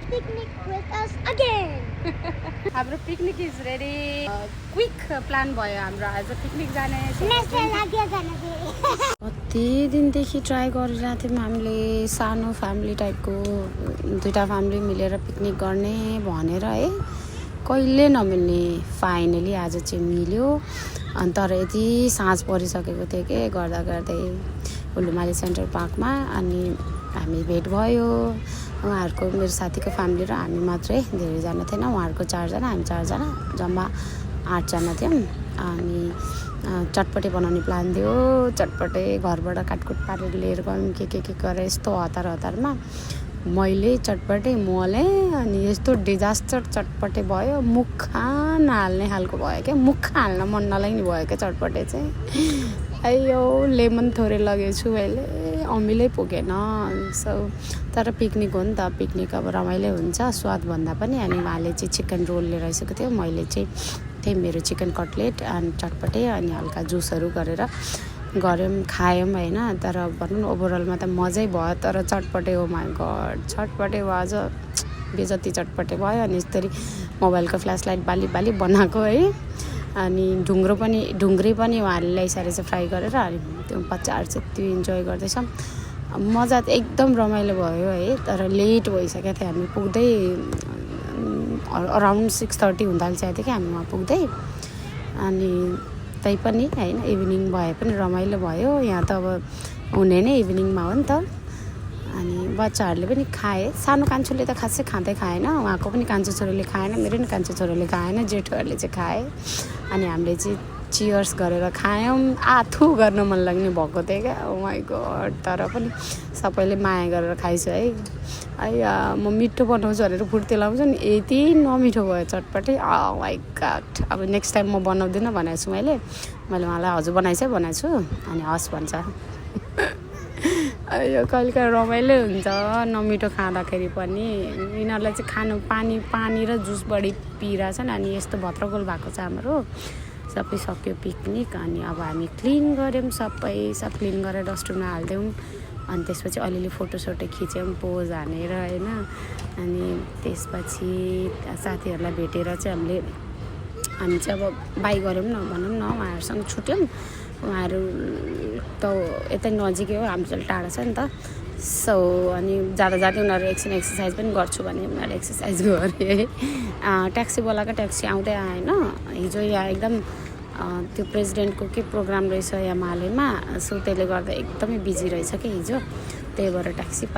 picnic with us again. हाम्रो picnic is ready quick plan भयो हाम्रो आज पिकनिक जाने कति दिनदेखि ट्राई गरिरहेको थियौँ हामीले सानो फ्यामिली टाइपको दुईवटा फ्यामिली मिलेर पिकनिक गर्ने भनेर है कहिले नमिल्ने फाइनली आज चाहिँ मिल्यो अनि तर यति साँझ परिसकेको थियो कि गर्दा गर्दै उल्लुमाली सेन्ट्रल पार्कमा अनि हामी भेट भयो उहाँहरूको मेरो साथीको फ्यामिली र हामी मात्रै धेरैजना थिएन उहाँहरूको 4 जना हामी 4 जना जम्मा 8 जना थियौँ अनि चटपटे बनाउने प्लान थियो चटपटे घरबाट काटकुट पारेर लिएर गयौँ के गरेर यस्तो हतारमा मैले चटपटे मोले अनि यस्तो डिजास्टर चटपटे भयो मुख हाल्ने खालको भयो क्या मुख हाल्न मन नलाग्ने भयो क्या चटपटे चाहिँ अयो लेमन थोरै लगेछु मैले अमिलै पुगेन सो तर पिकनिक हो नि त पिकनिक अब रमाइलो हुन्छ स्वादभन्दा पनि अनि उहाँले चाहिँ चिकन रोल लिएर आइसकेको थियो मैले चाहिँ त्यही मेरो चिकन कटलेट अनि चटपटे अनि हल्का जुसहरू गरेर गऱ्यौँ खायौँ होइन तर भनौँ न ओभरअलमा त मजै भयो तर चटपटे हो माई गड चटपटे भयो अझ बेजति चटपटे भयो अनि यसरी मोबाइलको फ्ल्यास लाइट बाली बनाएको है अनि ढुङ्ग्री पनि उहाँहरूले ल्याइसकेर चाहिँ फ्राई गरेर अनि त्यो बच्चाहरू चाहिँ त्यो इन्जोय गर्दैछौँ मजा त एकदम रमाइलो भयो है तर लेट भइसकेको थियो हामी पुग्दै अराउन्ड 6:30 हुँदा चाहिँ थियो कि हामी वहाँ पुग्दै अनि तै पनि होइन इभिनिङ भए पनि रमाइलो भयो यहाँ त अब हुने नै इभिनिङमा हो नि त अनि बच्चाहरूले पनि खाए सानो कान्छोले त खासै खाँदै खाएन उहाँको पनि कान्छो छोरीले खाएन मेरो पनि कान्छो छोरीले खाएन जेठोहरूले चाहिँ खाए अनि हामीले चाहिँ चियर्स गरेर खायौँ आथु गर्न मन लाग्ने भएको थियो क्या ओ माई गड तर पनि सबैले माया गरेर खाइसु है म मिठो बनाउँछु भनेर फुर्ती लाउँछु नि यति नमिठो भयो चटपटे माई गड अब नेक्स्ट टाइम म बनाउँदिनँ भनेको छु मैले उहाँलाई हजुर बनाएको छु अनि हस् भन्छ यो कहिले काहीँ रमाइलो हुन्छ नमिठो खाँदाखेरि पनि यिनीहरूलाई चाहिँ खानु पानी र जुस बढी पिइरहेछन् अनि यस्तो भत्रगोल भएको छ हाम्रो सबै सक्यो पिकनिक अनि अब हामी क्लिन गऱ्यौँ सब क्लिन गरेर डस्टबिनमा हालिदियौँ अनि त्यसपछि अलिअलि फोटोसोटो खिच्यौँ पोज हानेर होइन अनि त्यसपछि साथीहरूलाई भेटेर चाहिँ हामी चाहिँ अब बाई गऱ्यौँ न भनौँ न उहाँहरूसँग छुट्यौँ उहाँहरू त यतै नजिकै हो हाम्रो चाहिँ टाढा छ नि त सो अनि जाँदा उनीहरू एकछिन एक्सर्साइज पनि गर्छु भने उनीहरू एक्सर्साइज गरे है ट्याक्सीवालाको ट्याक्सी आउँदै आएन हिजो यहाँ एकदम त्यो प्रेसिडेन्टको के प्रोग्राम रहेछ यहाँ मालेमा सो त्यसले गर्दा एकदमै बिजी रहेछ कि हिजो त्यही भएर ट्याक्सी